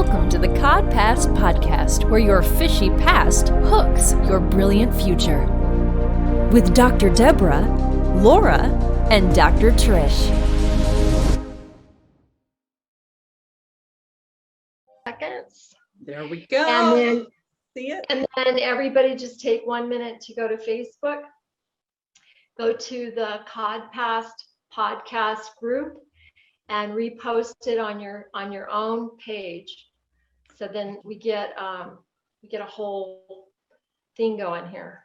Welcome to the CodPast podcast, where your fishy past hooks your brilliant future. With Dr. Deborah, Laura, and Dr. Trish. Seconds. There we go. And then, see it? and then everybody just take 1 minute to go to Facebook. Go to the CodPast podcast group and repost it on your own page. So then we get a whole thing going here.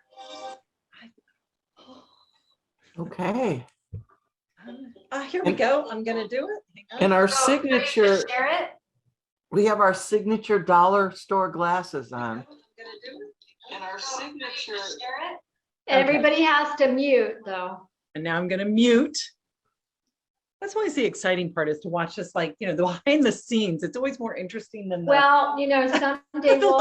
Okay. Here we go. I'm going to do it. Hang on. And our So, signature, share it. we have our signature dollar store glasses on. I'm going to do it. And our signature. Share it. And everybody has to mute though. And now I'm going to mute. That's always the exciting part, is to watch this, like, the behind the scenes. It's always more interesting than the. Well, someday we'll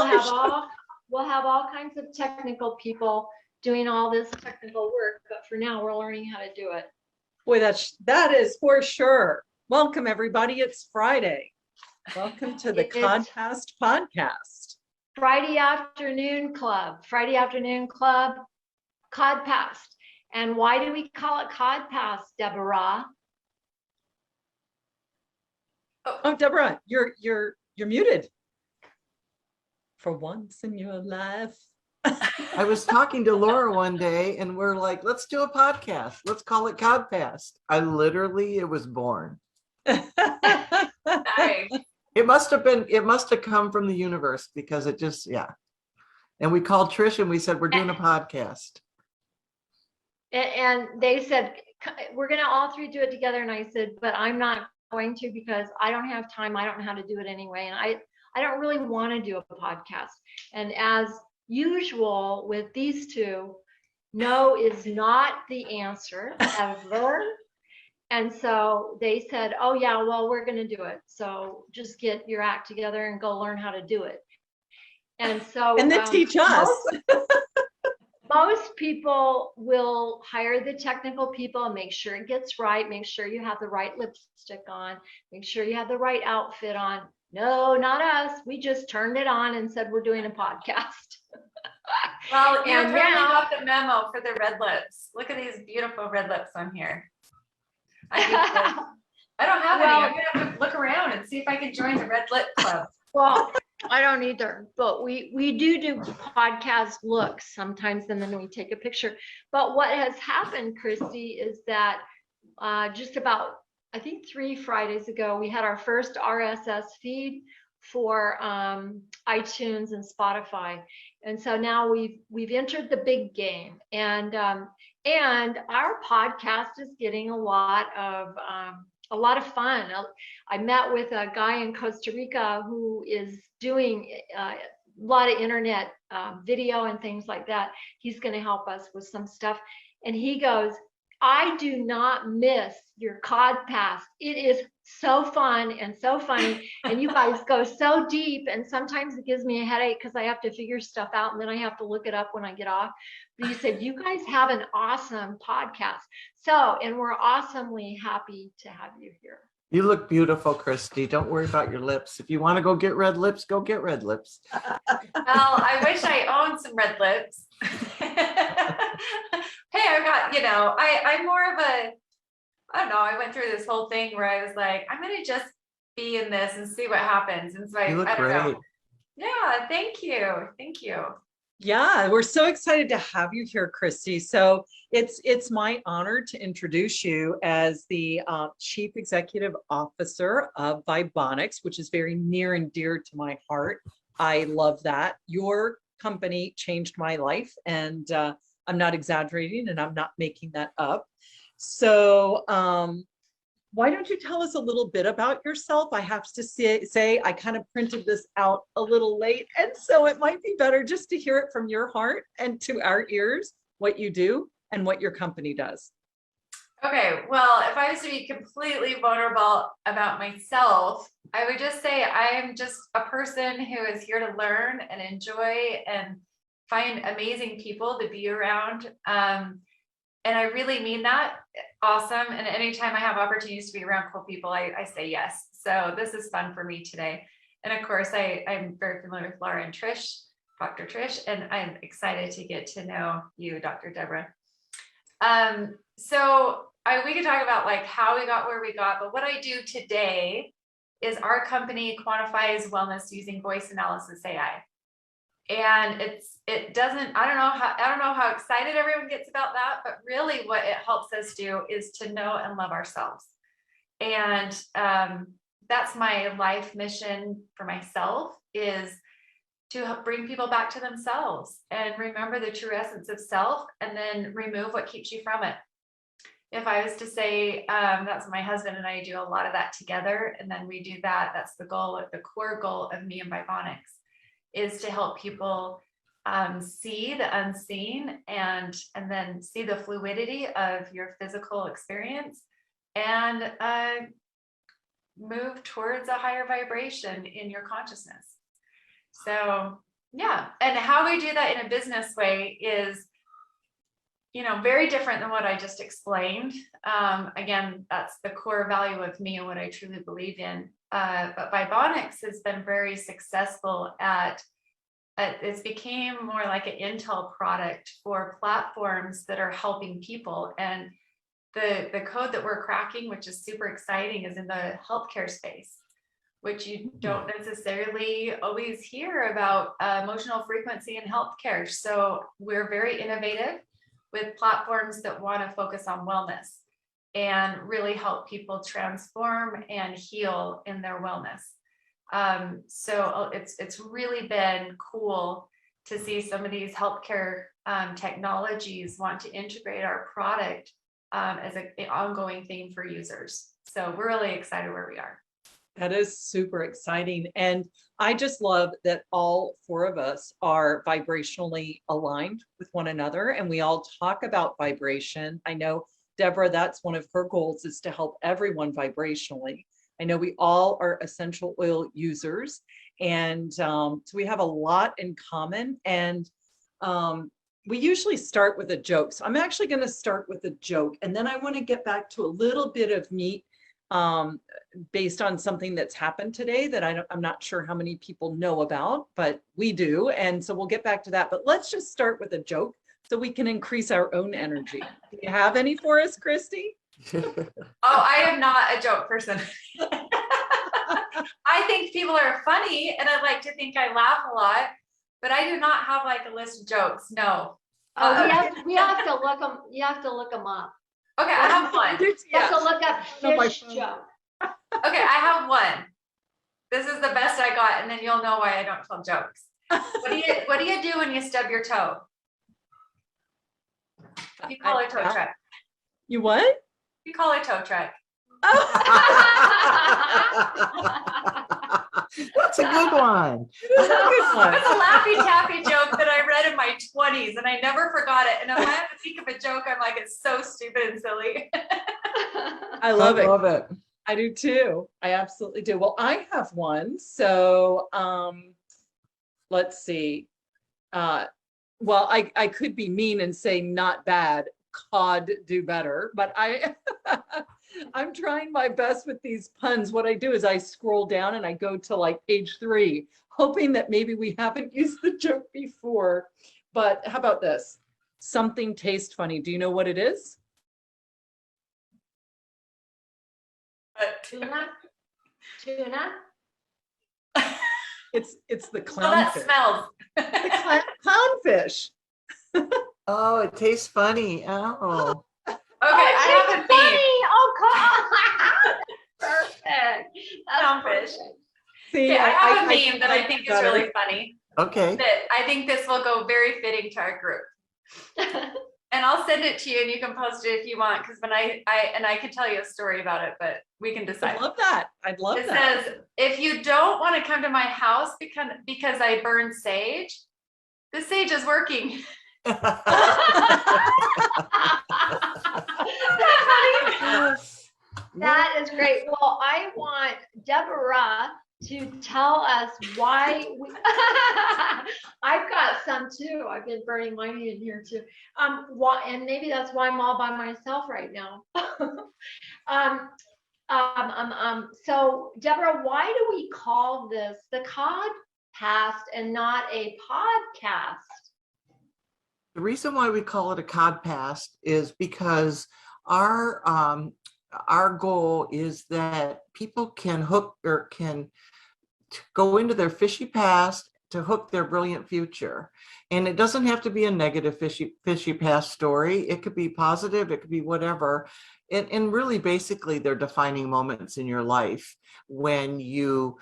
have all kinds of technical people doing all this technical work, but for now we're learning how to do it. Boy, that is for sure. Welcome everybody. It's Friday. Welcome to the CodPast podcast. Friday afternoon club, CodPast. And why do we call it CodPast, Deborah? Oh, Deborah, you're muted. For once in your life. I was talking to Laura one day and we're like, let's do a podcast. Let's call it CodPast. It was born. Nice. It must have come from the universe, because it just, yeah. And we called Trish and we said, we're doing a podcast. And they said, we're going to all three do it together. And I said, but I'm not going to, because I don't have time. I don't know how to do it anyway. And I don't really want to do a podcast. And as usual with these two, no is not the answer ever. And so they said, oh yeah, well, we're going to do it. So just get your act together and go learn how to do it. And so and then teach us. Most people will hire the technical people and make sure it gets right, make sure you have the right lipstick on, make sure you have the right outfit on. No, not us. We just turned it on and said we're doing a podcast. Well, you And apparently now- got the memo for the red lips. Look at these beautiful red lips on here. I don't have any. I'm gonna have to look around and see if I can join the red lip club. Well, I don't either, but we do podcast looks sometimes, and then we take a picture. But what has happened, Kristi, is that just about, I think 3 Fridays ago, we had our first RSS feed for iTunes and Spotify, and so now we've entered the big game, and our podcast is getting a lot of fun. I met with a guy in Costa Rica who is doing a lot of internet video and things like that. He's going to help us with some stuff, and he goes, I do not miss your CodPast. It is so fun and so funny, and you guys go so deep, and sometimes it gives me a headache because I have to figure stuff out and then I have to look it up when I get off. But you said you guys have an awesome podcast. So, and we're awesomely happy to have you here. You look beautiful, Kristi. Don't worry about your lips. If you want to go get red lips, go get red lips. Well, I wish I owned some red lips. Hey, I've got, I'm more of a, I don't know, I went through this whole thing where I was like, I'm going to just be in this and see what happens. And so You look I don't great. know. Yeah, thank you. Thank you. Yeah, we're so excited to have you here, Kristi. So it's my honor to introduce you as the Chief Executive Officer of Vibonics, which is very near and dear to my heart. I love that. Your company changed my life, and I'm not exaggerating, and I'm not making that up. So why don't you tell us a little bit about yourself? I have to say I kind of printed this out a little late, and so it might be better just to hear it from your heart and to our ears, what you do and what your company does. Okay, well, if I was to be completely vulnerable about myself, I would just say I am just a person who is here to learn and enjoy and find amazing people to be around. And I really mean that. Awesome. And anytime I have opportunities to be around cool people, I say yes. So this is fun for me today. And of course, I'm very familiar with Laura and Trish, Dr. Trish, and I'm excited to get to know you, Dr. Deborah. So we could talk about like how we got where we got, but what I do today is our company quantifies wellness using voice analysis AI. And I don't know how excited everyone gets about that, but really what it helps us do is to know and love ourselves. And that's my life mission for myself, is to bring people back to themselves and remember the true essence of self, and then remove what keeps you from it. If I was to say, that's my husband and I do a lot of that together, and then we do that. That's the goal, the core goal of me and Vibonics, is to help people see the unseen and then see the fluidity of your physical experience, and move towards a higher vibration in your consciousness. So yeah, and how we do that in a business way is, very different than what I just explained. Again, that's the core value of me and what I truly believe in. But Vibonics has been very successful at it's became more like an Intel product for platforms that are helping people. And the code that we're cracking, which is super exciting, is in the healthcare space, which you don't necessarily always hear about emotional frequency in healthcare. So we're very innovative with platforms that want to focus on wellness and really help people transform and heal in their wellness. So it's really been cool to see some of these healthcare technologies want to integrate our product as an ongoing thing for users. So we're really excited where we are. That is super exciting. And I just love that all four of us are vibrationally aligned with one another, and we all talk about vibration. I know Deborah, that's one of her goals, is to help everyone vibrationally. I know we all are essential oil users, and so we have a lot in common. And we usually start with a joke. So I'm actually going to start with a joke, and then I want to get back to a little bit of meat based on something that's happened today that I'm not sure how many people know about, but we do. And so we'll get back to that. But let's just start with a joke so we can increase our own energy. Do you have any for us, Kristi? I am not a joke person. I think people are funny, and I like to think I laugh a lot, but I do not have like a list of jokes. No. We have to look them. You have to look them up. Okay, I have one. You have to look up fish joke. Okay, I have one. This is the best I got, and then you'll know why I don't tell jokes. What do you do when you stub your toe? You call a tow truck. You what? You call a tow truck. That's a good one. That's a good one. It's a Laffy Taffy joke that I read in my 20s, and I never forgot it. And if I have to think of a joke, I'm like, it's so stupid and silly. I love it. Love it. I do too. I absolutely do. Well, I have one. So let's see. Well, I could be mean and say not bad. COD do better, but I'm trying my best with these puns. What I do is I scroll down and I go to like page 3, hoping that maybe we haven't used the joke before. But how about this? Something tastes funny. Do you know what it is? Tuna. It's the Well, that clownfish. smells. The clownfish. Oh, it tastes funny. Oh. Okay, I have a meme. Oh, God. Perfect. That's Clownfish. perfect. See, Okay, I have a meme that I think is better. really funny. Okay. That I think this will go very fitting to our group. And I'll send it to you, and you can post it if you want, because when I can tell you a story about it, but we can decide. I love that. I'd love It that. says, if you don't want to come to my house because I burn sage, the sage is working. That is great. Well, I want Deborah to tell us why I've got some too. I've been burning mine in here too. Why, and maybe that's why I'm all by myself right now. So Deborah, why do we call this the CodPast and not a podcast? The reason why we call it a CodPast is because our goal is that people can hook or can go into their fishy past to hook their brilliant future. And it doesn't have to be a negative fishy past story. It could be positive, it could be whatever. And really, basically, they're defining moments in your life when you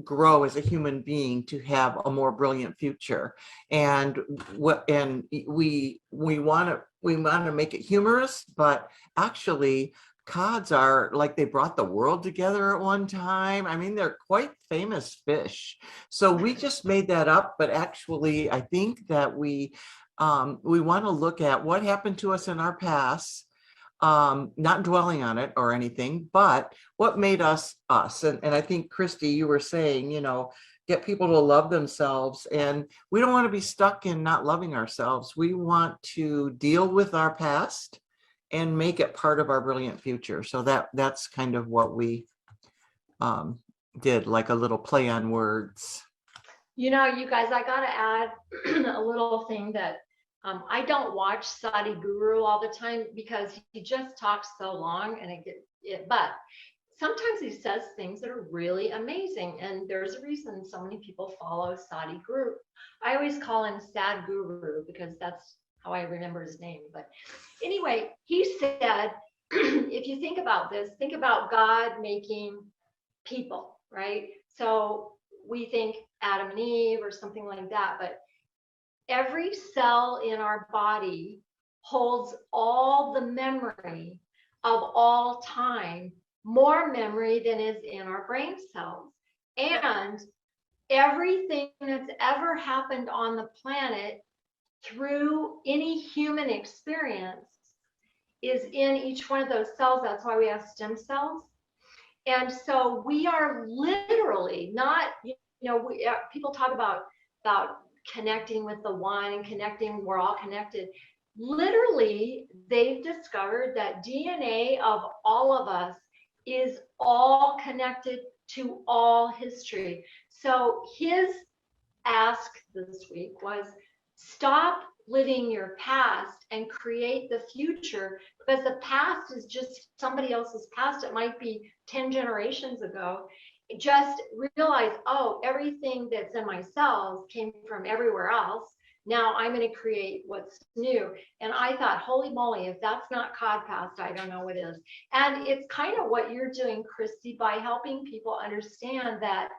grow as a human being to have a more brilliant future. And we want to make it humorous, but actually, cods are like they brought the world together at one time. I mean, they're quite famous fish. So we just made that up, but actually, I think that we want to look at what happened to us in our past. Not dwelling on it or anything, but what made us us. And I think, Kristi, you were saying, get people to love themselves. And we don't want to be stuck in not loving ourselves. We want to deal with our past and make it part of our brilliant future. So that's kind of what we did, like a little play on words. You guys, I got to add a little thing that I don't watch Sadhguru all the time because he just talks so long and but sometimes he says things that are really amazing. And there's a reason so many people follow Sadhguru. I always call him Sad Guru because that's how I remember his name. But anyway, he said, if you think about this, think about God making people, right? So we think Adam and Eve or something like that, but every cell in our body holds all the memory of all time, more memory than is in our brain cells. And everything that's ever happened on the planet through any human experience is in each one of those cells. That's why we have stem cells. And so we are literally not, people talk about connecting with the one and connecting, we're all connected. Literally, they've discovered that DNA of all of us is all connected to all history. So his ask this week was stop living your past and create the future, because the past is just somebody else's past. It might be 10 generations ago. Just realize, oh, everything that's in my cells came from everywhere else. Now I'm going to create what's new. And I thought, holy moly, if that's not CodPast, I don't know what is. And it's kind of what you're doing, Kristi, by helping people understand that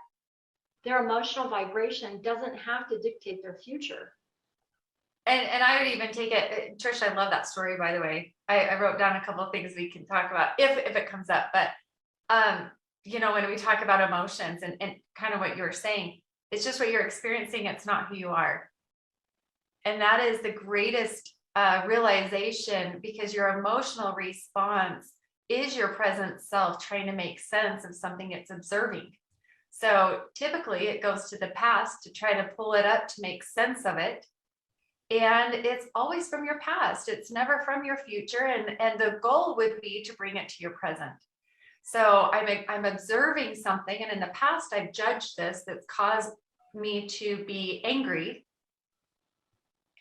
their emotional vibration doesn't have to dictate their future. And I would even take it, Trish, I love that story, by the way. I wrote down a couple of things we can talk about if it comes up. But, when we talk about emotions and kind of what you were saying, it's just what you're experiencing. It's not who you are. And that is the greatest realization, because your emotional response is your present self trying to make sense of something it's observing. So typically it goes to the past to try to pull it up to make sense of it. And it's always from your past. It's never from your future. And the goal would be to bring it to your present. So I'm observing something, and in the past I've judged this that's caused me to be angry.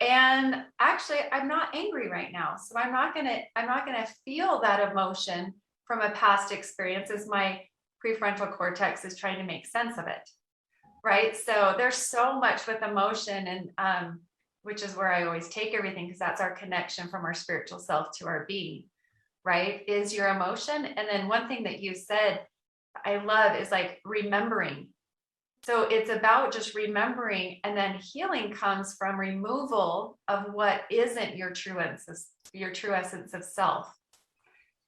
And actually I'm not angry right now. So I'm not gonna feel that emotion from a past experience as my prefrontal cortex is trying to make sense of it. Right. So there's so much with emotion, and which is where I always take everything, because that's our connection from our spiritual self to our being, right? Is your emotion. And then one thing that you said I love is like remembering. So it's about just remembering, and then healing comes from removal of what isn't your true essence of self.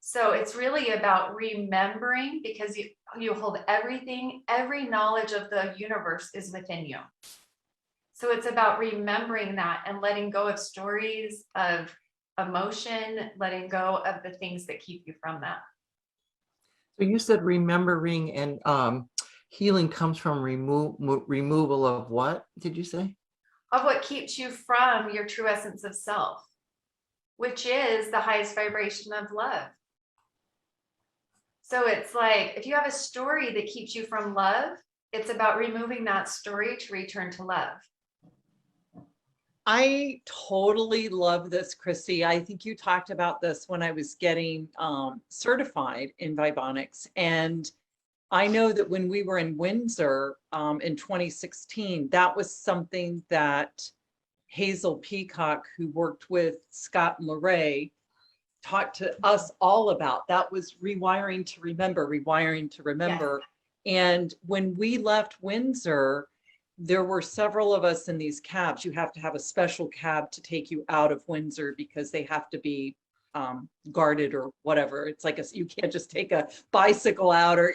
So it's really about remembering, because you hold everything, every knowledge of the universe is within you. So it's about remembering that and letting go of stories of emotion, letting go of the things that keep you from that. So you said remembering and healing comes from removal of what did you say? Of what keeps you from your true essence of self, which is the highest vibration of love. So it's like, if you have a story that keeps you from love, it's about removing that story to return to love. I totally love this, Kristi. I think you talked about this when I was getting certified in Vibonics. And I know that when we were in Windsor in 2016, that was something that Hazel Peacock, who worked with Scott and Lorray, talked to us all about. That was rewiring to remember, rewiring to remember. Yes. And when we left Windsor, there were several of us in these cabs. You have to have a special cab to take you out of Windsor because they have to be guarded or whatever. It's like you can't just take a bicycle out or,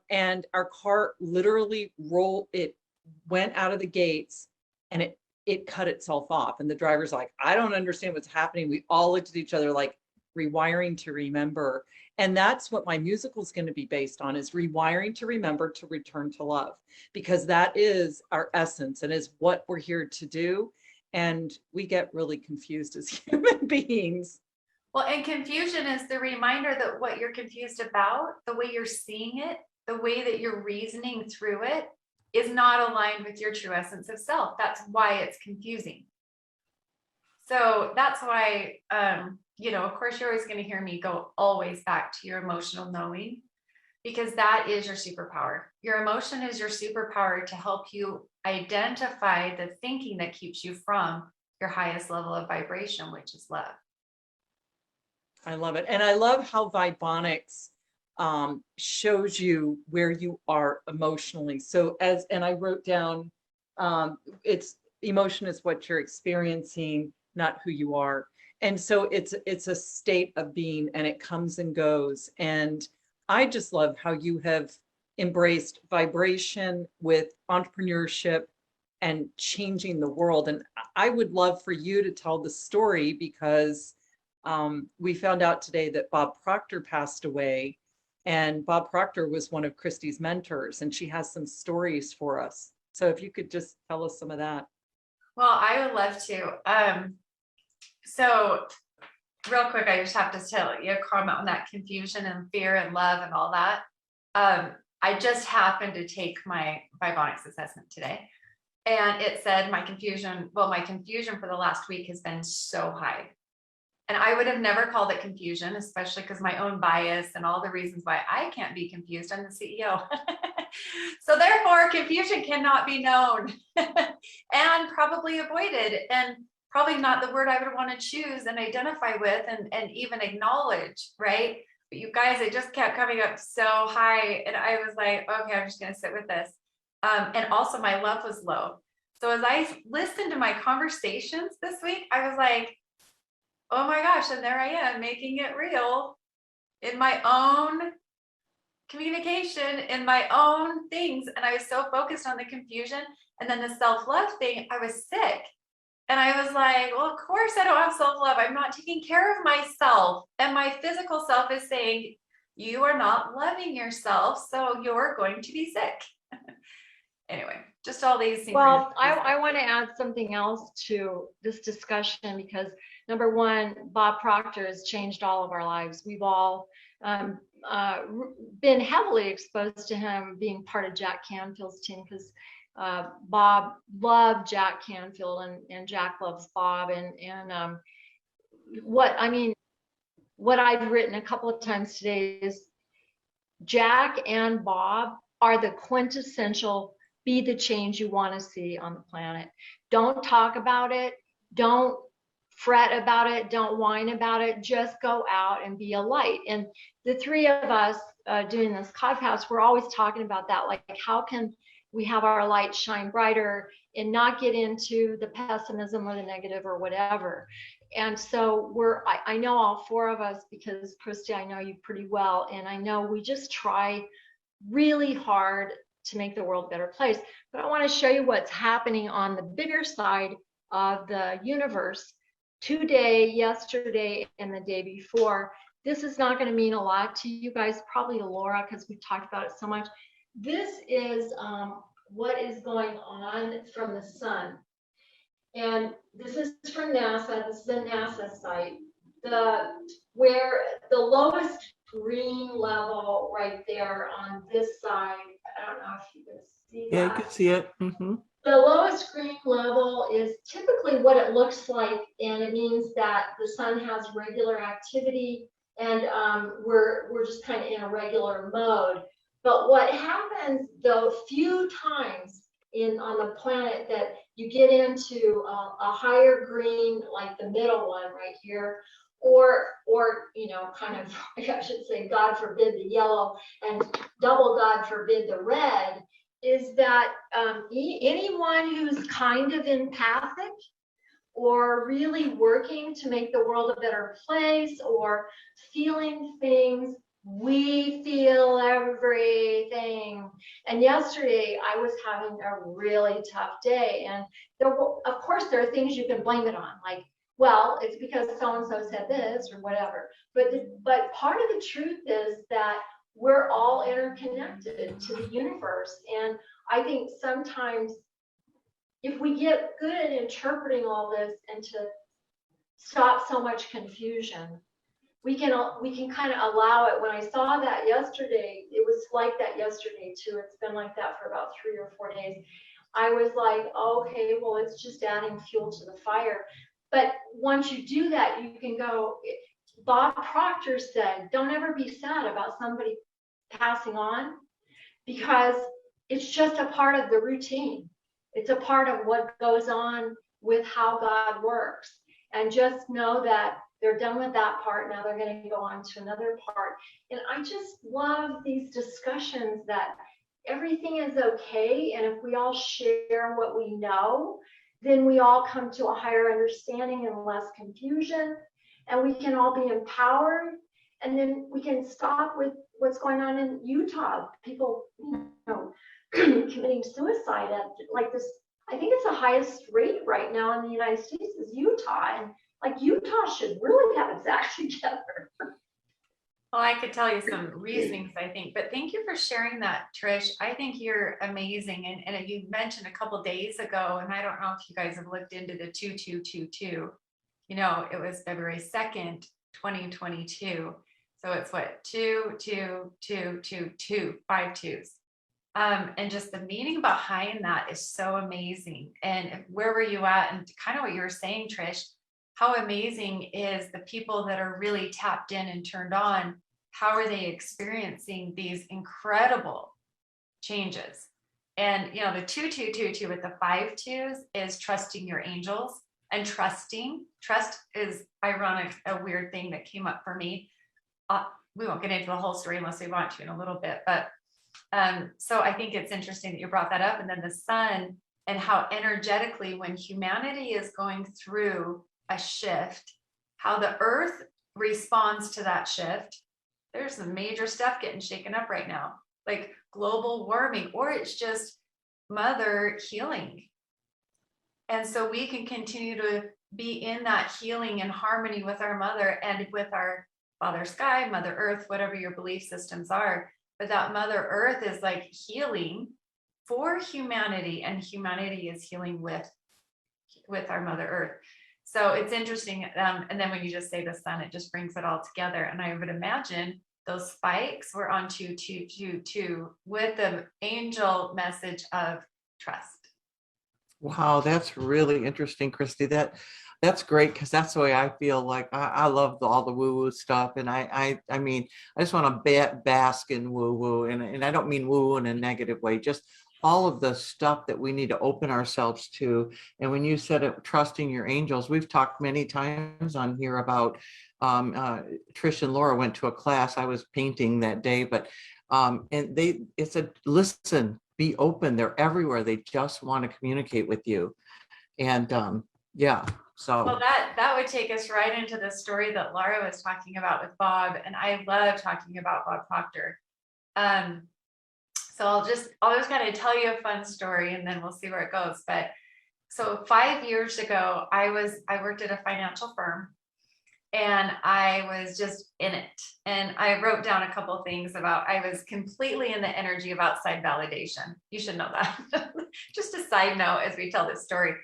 and our car literally went out of the gates and it cut itself off. And the driver's like, I don't understand what's happening. We all looked at each other like, rewiring to remember. And that's what my musical is going to be based on, is rewiring to remember to return to love, because that is our essence and is what we're here to do. And we get really confused as human beings. Well, and confusion is the reminder that what you're confused about, the way you're seeing it, the way that you're reasoning through it is not aligned with your true essence of self. That's why it's confusing. So that's why, of course, you're always going to hear me go always back to your emotional knowing, because that is your superpower. Your emotion is your superpower to help you identify the thinking that keeps you from your highest level of vibration, which is love. I love it. And I love how Vibonics shows you where you are emotionally. So and I wrote down, it's emotion is what you're experiencing, not who you are. And so it's a state of being, and it comes and goes. And I just love how you have embraced vibration with entrepreneurship and changing the world. And I would love for you to tell the story, because we found out today that Bob Proctor passed away, and Bob Proctor was one of Kristi's mentors, and she has some stories for us. So if you could just tell us some of that. Well, I would love to. So real quick, I just have to tell you a comment on that confusion and fear and love and all that. I just happened to take my Vibonics assessment today, and it said my confusion for the last week has been so high. And I would have never called it confusion, especially because my own bias and all the reasons why I can't be confused. I'm the CEO. So therefore, confusion cannot be known and probably avoided, and probably not the word I would want to choose and identify with and even acknowledge, right? But you guys, it just kept coming up so high. And I was like, okay, I'm just going to sit with this. And also my love was low. So as I listened to my conversations this week, I was like, oh my gosh, and there I am making it real in my own communication, in my own things. And I was so focused on the confusion and then the self-love thing, I was sick. And I was like, well, of course I don't have self-love. I'm not taking care of myself. And my physical self is saying, you are not loving yourself, so you're going to be sick. Anyway, just all these things. Well, I want to add something else to this discussion, because number one, Bob Proctor has changed all of our lives. We've all been heavily exposed to him being part of Jack Canfield's team, because Bob loved Jack Canfield and Jack loves Bob. And what I've written a couple of times today is Jack and Bob are the quintessential be the change you want to see on the planet. Don't talk about it. Don't fret about it. Don't whine about it. Just go out and be a light. And the three of us doing this CodPast, we're always talking about that. Like, how can we have our light shine brighter and not get into the pessimism or the negative or whatever? And so I know all four of us, because Kristi, I know you pretty well. And I know we just try really hard to make the world a better place. But I want to show you what's happening on the bigger side of the universe today, yesterday, and the day before. This is not going to mean a lot to you guys, probably to Laura, because we've talked about it so much. This is what is going on from the sun. And this is from NASA. This is a NASA site. Where the lowest green level right there on this side. I don't know if you can see Yeah, you that. can see it. Mm-hmm. The lowest green level is typically what it looks like, and it means that the sun has regular activity, and we're just kind of in a regular mode. But what happens the few times on the planet that you get into a higher green, like the middle one right here, or kind of, I should say, God forbid, the yellow, and double God forbid, the red, is that anyone who's kind of empathic or really working to make the world a better place or feeling things, we feel everything. And yesterday I was having a really tough day, and of course there are things you can blame it on, like, well, it's because so-and-so said this or whatever. But part of the truth is that we're all interconnected to the universe. And I think sometimes if we get good at interpreting all this and to stop so much confusion, we can kind of allow it. When I saw that yesterday, it was like that yesterday too. It's been like that for about 3 or 4 days. I was like, okay, well, it's just adding fuel to the fire. But once you do that, you can go. Bob Proctor said, don't ever be sad about somebody passing on, because it's just a part of the routine. It's a part of what goes on with how God works. And just know that they're done with that part. Now they're going to go on to another part. And I just love these discussions that everything is okay. And if we all share what we know, then we all come to a higher understanding and less confusion. And we can all be empowered. And then we can stop with what's going on in Utah. People, committing suicide at like this. I think it's the highest rate right now in the United States is Utah. And like Utah should really have its act together. Well, I could tell you some reasonings, I think, but thank you for sharing that, Trish. I think you're amazing. And you mentioned a couple days ago, and I don't know if you guys have looked into the 2222. It was February 2nd, 2022. So it's what, 2, 2, 2, 2, 2, 5 twos. And just the meaning behind that is so amazing. And where were you at? And kind of what you were saying, Trish, how amazing is the people that are really tapped in and turned on? How are they experiencing these incredible changes? And, the 2222 with the 5 twos is trusting your angels. And trust is ironic, a weird thing that came up for me. We won't get into the whole story unless we want to in a little bit, but so I think it's interesting that you brought that up. And then the sun, and how energetically, when humanity is going through a shift, how the earth responds to that shift. There's some major stuff getting shaken up right now, like global warming, or it's just mother healing. And so we can continue to be in that healing and harmony with our mother and with our Father Sky, Mother Earth, whatever your belief systems are. But that Mother Earth is like healing for humanity, and humanity is healing with our Mother Earth. So it's interesting. And then when you just say the sun, it just brings it all together. And I would imagine those spikes were on 2222 with the angel message of trust. Wow, that's really interesting, Kristi. That's great, because that's the way I feel. Like I love all the woo-woo stuff, and I mean, I just want to bask in woo-woo, and I don't mean woo-woo in a negative way, just all of the stuff that we need to open ourselves to. And when you said it, trusting your angels, we've talked many times on here about Trish and Laura went to a class. I was painting that day, but and it said, listen, be open. They're everywhere. They just want to communicate with you. And yeah, so. Well, that would take us right into the story that Laura was talking about with Bob. And I love talking about Bob Proctor. So I'll just kind of tell you a fun story, and then we'll see where it goes. But so 5 years ago, I worked at a financial firm, and I was just in it. And I wrote down a couple of things about, I was completely in the energy of outside validation. You should know that. Just a side note as we tell this story.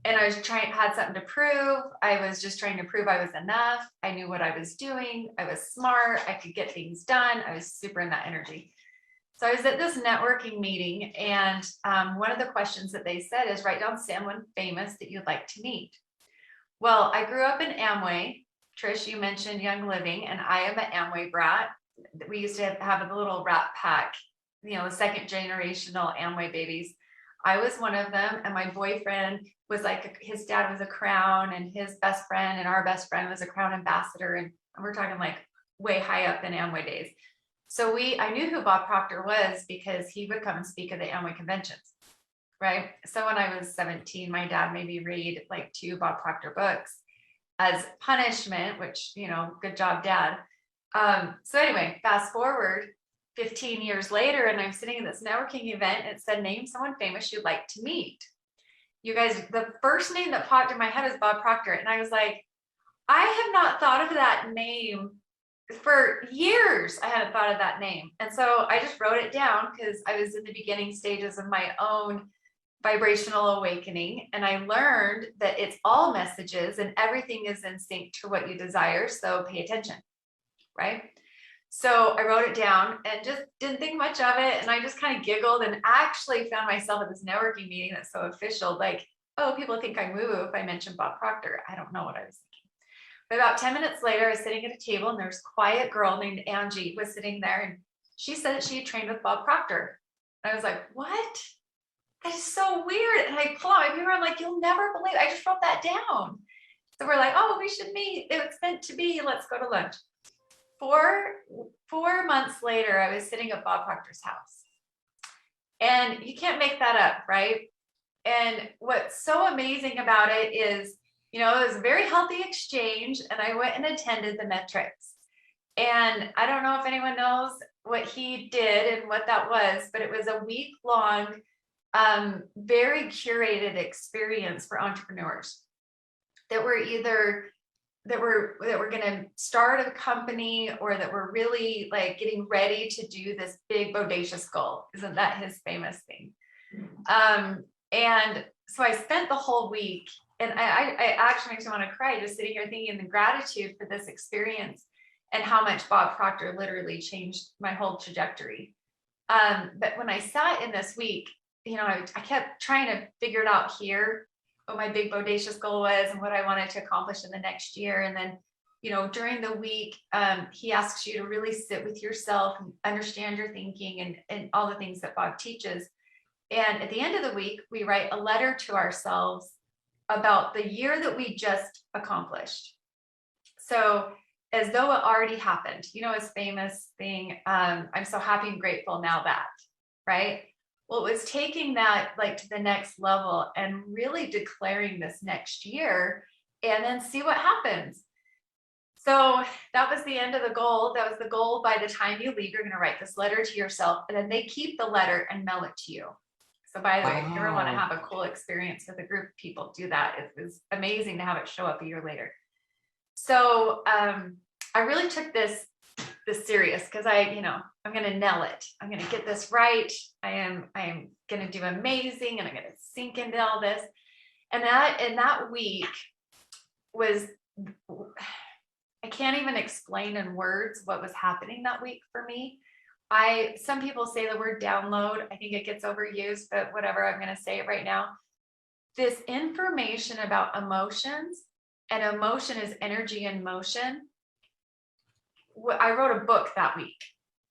And I was had something to prove. I was just trying to prove I was enough. I knew what I was doing. I was smart. I could get things done. I was super in that energy. So I was at this networking meeting, and one of the questions that they said is, write down someone famous that you'd like to meet. Well, I grew up in Amway. Trish, you mentioned Young Living, and I am an Amway brat. We used to have a little Rat Pack, you know, the second generational Amway babies. I was one of them, and my boyfriend was like, his dad was a Crown, and his best friend and our best friend was a Crown ambassador, and we're talking like way high up in Amway days. So I knew who Bob Proctor was because he would come and speak at the Amway conventions, right? So when I was 17, my dad made me read like 2 Bob Proctor books as punishment, which, you know, good job, Dad. So anyway, fast forward 15 years later, and I'm sitting in this networking event. It said, name someone famous you'd like to meet. You guys, the first name that popped in my head is Bob Proctor. And I was like, I have not thought of that name for years. I hadn't thought of that name. And so I just wrote it down because I was in the beginning stages of my own vibrational awakening. And I learned that it's all messages and everything is in sync to what you desire. So pay attention, right? So I wrote it down and just didn't think much of it. And I just kind of giggled and actually found myself at this networking meeting that's so official. Like, oh, people think I'm woo-woo if I mention Bob Proctor. I don't know what I was thinking. But about 10 minutes later, I was sitting at a table, and there's a quiet girl named Angie was sitting there, and she said that she had trained with Bob Proctor. And I was like, what? That is so weird. And I pull out my paper. I'm like, you'll never believe, I just wrote that down. So we're like, oh, we should meet. It was meant to be. Let's go to lunch. Four months later, I was sitting at Bob Proctor's house. And you can't make that up, right? And what's so amazing about it is, you know, it was a very healthy exchange, and I went and attended the metrics. And I don't know if anyone knows what he did and what that was, but it was a week-long, very curated experience for entrepreneurs that were either that were going to start a company, or that were really like getting ready to do this big bodacious goal. Isn't that his famous thing? And so I spent the whole week, and I actually makes me want to cry just sitting here thinking the gratitude for this experience and how much Bob Proctor literally changed my whole trajectory. But when I sat in this week, you know, I kept trying to figure it out here, what my big bodacious goal was and what I wanted to accomplish in the next year. And then, you know, during the week, he asks you to really sit with yourself and understand your thinking and all the things that Bob teaches. And at the end of the week, we write a letter to ourselves about the year that we just accomplished. So as though it already happened, you know, his famous thing, I'm so happy and grateful now that, right? Well, it was taking that like to the next level and really declaring this next year and then see what happens. So that was the end of the goal. That was the goal. By the time you leave, you're going to write this letter to yourself, and then they keep the letter and mail it to you. So by the way, if you ever want to have a cool experience with a group of people, do that. It was amazing to have it show up a year later. So I really took this serious because I'm going to nail it. I'm going to get this right. I am going to do amazing, and I'm going to sink into all this. And that week was, I can't even explain in words what was happening that week for me. Some people say the word download. I think it gets overused, but whatever, I'm going to say it right now. This information about emotions, and emotion is energy in motion. I wrote a book that week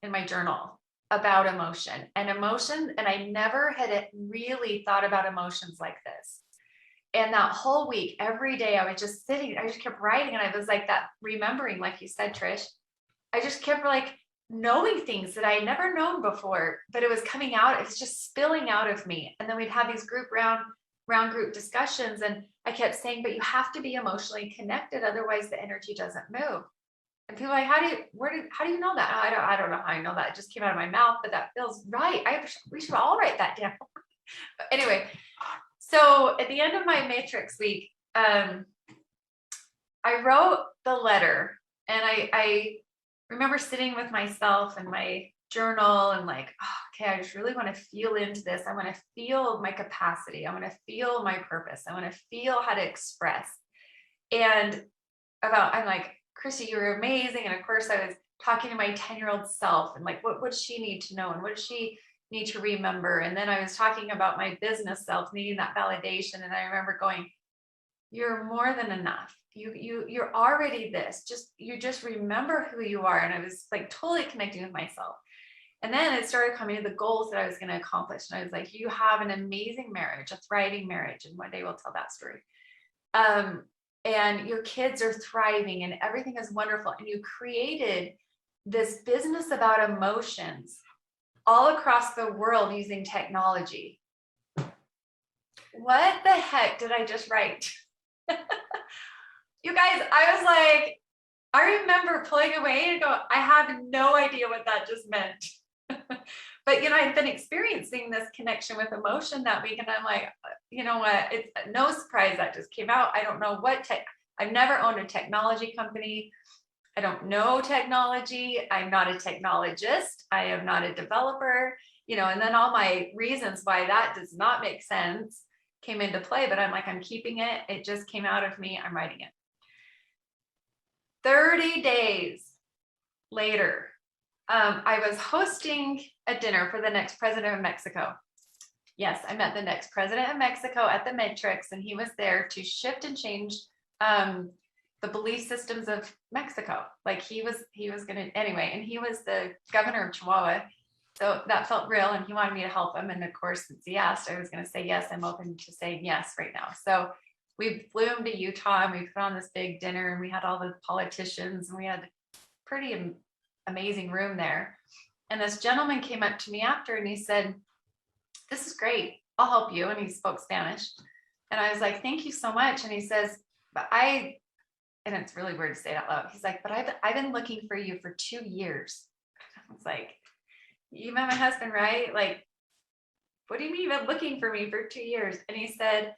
in my journal about emotion, and I never had really thought about emotions like this. And that whole week, every day I was just sitting, I just kept writing, and I was like that, remembering, like you said, Trish, I just kept like knowing things that I had never known before, but it was coming out, it was just spilling out of me. And then we'd have these round group discussions, and I kept saying, but you have to be emotionally connected, otherwise the energy doesn't move. And people are like, how do you know that? I don't know how I know that. It just came out of my mouth, but that feels right. We should all write that down. But anyway, so at the end of my matrix week, I wrote the letter, and I remember sitting with myself in my journal and like, oh okay, I just really want to feel into this. I want to feel my capacity. I want to feel my purpose. I want to feel how to express. And I'm like, Kristi, you were amazing. And of course I was talking to my 10-year-old self and like, what does she need to know? And what does she need to remember? And then I was talking about my business self needing that validation. And I remember going, you're more than enough. You're already this, you just remember who you are. And I was like totally connecting with myself. And then it started coming to the goals that I was going to accomplish. And I was like, you have an amazing marriage, a thriving marriage. And one day we'll tell that story. And your kids are thriving and everything is wonderful. And you created this business about emotions all across the world using technology. What the heck did I just write? You guys, I was like, I remember pulling away and go, I have no idea what that just meant. But, I've been experiencing this connection with emotion that week. And I'm like, you know what? It's no surprise that just came out. I don't know what I've never owned a technology company. I don't know technology. I'm not a technologist. I am not a developer, and then all my reasons why that does not make sense came into play, but I'm like, I'm keeping it. It just came out of me. I'm writing it. 30 days later, I was hosting a dinner for the next president of Mexico. Yes, I met the next president of Mexico at the Matrix, and he was there to shift and change the belief systems of Mexico. Like he was going to, anyway, and he was the governor of Chihuahua. So that felt real, and he wanted me to help him. And of course, since he asked, I was going to say yes. I'm open to saying yes right now. So we flew him to Utah, and we put on this big dinner, and we had all the politicians, and we had a pretty amazing room there. And this gentleman came up to me after, and he said, "This is great. I'll help you." And he spoke Spanish. And I was like, "Thank you so much." And he says, and it's really weird to say it out loud. He's like, "But I've been looking for you for 2 years." I was like, "You met my husband, right? Like, what do you mean you've been looking for me for 2 years?" And he said,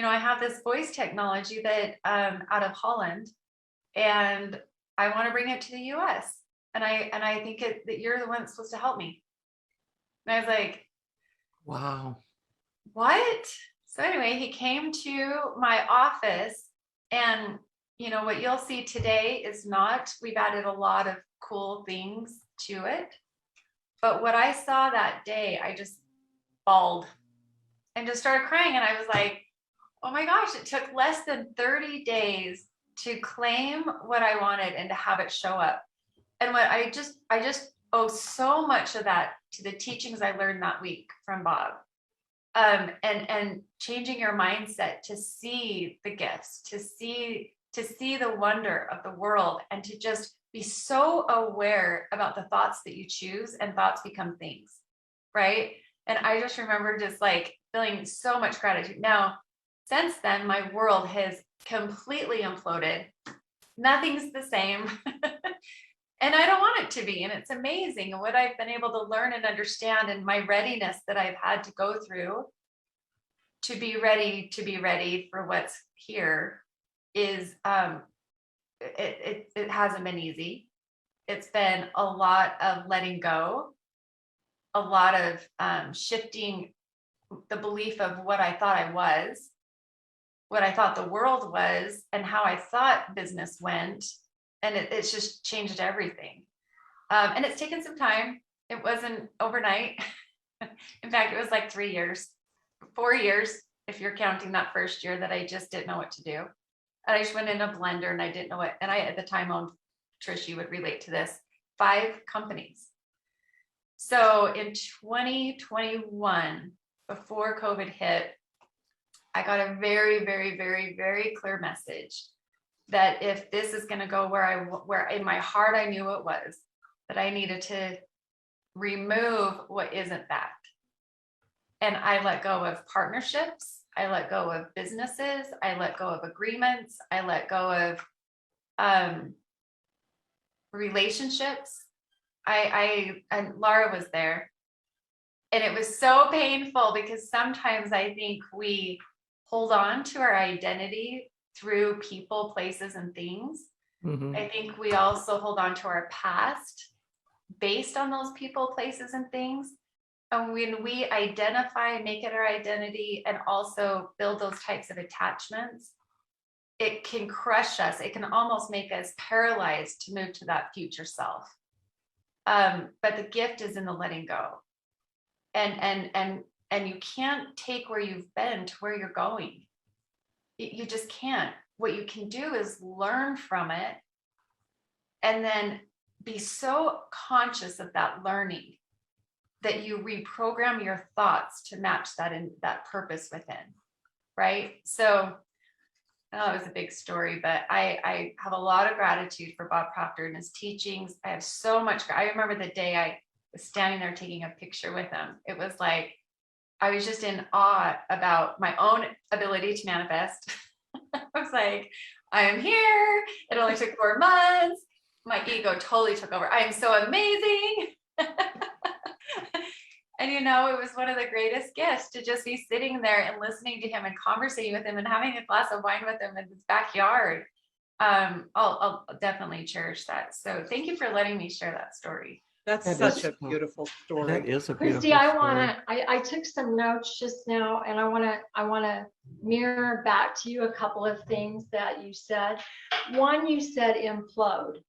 "I have this voice technology that out of Holland, and I want to bring it to the US. And I think that you're the one that's supposed to help me." And I was like, Wow. what? So anyway, he came to my office, and what you'll see today is we've added a lot of cool things to it. But what I saw that day, I just bawled and just started crying. And I was like, oh my gosh, it took less than 30 days to claim what I wanted and to have it show up. And what I just owe so much of that to the teachings I learned that week from Bob. And changing your mindset to see the gifts, to see the wonder of the world, and to just be so aware about the thoughts that you choose, and thoughts become things, right? And I just remember just like feeling so much gratitude. Now, since then, my world has completely imploded. Nothing's the same. And I don't want it to be. And it's amazing what I've been able to learn and understand, and my readiness that I've had to go through to be ready for what's here is it hasn't been easy. It's been a lot of letting go, a lot of shifting the belief of what I thought I was, what I thought the world was, and how I thought business went. And it's just changed everything. And it's taken some time. It wasn't overnight. In fact, it was like 3 years, 4 years, if you're counting that first year that I just didn't know what to do. And I just went in a blender, and I didn't know what, and I at the time owned, Trish, you would relate to this, 5 companies. So in 2021, before COVID hit, I got a very, very, very, very clear message that if this is going to go where in my heart I knew it was, that I needed to remove what isn't that. And I let go of partnerships. I let go of businesses. I let go of agreements. I let go of relationships. And Laura was there. And it was so painful, because sometimes I think we hold on to our identity through people, places, and things. Mm-hmm. I think we also hold on to our past based on those people, places, and things. And when we identify, make it our identity, and also build those types of attachments, it can crush us. It can almost make us paralyzed to move to that future self. But the gift is in the letting go. And you can't take where you've been to where you're going. You just can't. What you can do is learn from it and then be so conscious of that learning that you reprogram your thoughts to match that purpose within, right? So I know it was a big story, but I have a lot of gratitude for Bob Proctor and his teachings. I have so much. I remember the day I was standing there taking a picture with him. It was like, I was just in awe about my own ability to manifest. I was like, I am here. It only took 4 months. My ego totally took over. I am so amazing. And it was one of the greatest gifts to just be sitting there and listening to him and conversating with him and having a glass of wine with him in his backyard. I'll definitely cherish that. So thank you for letting me share that story. That's That such is- a beautiful story. That is a beautiful Kristi, story. I took some notes just now, and I wanna mirror back to you a couple of things that you said. One, you said implode,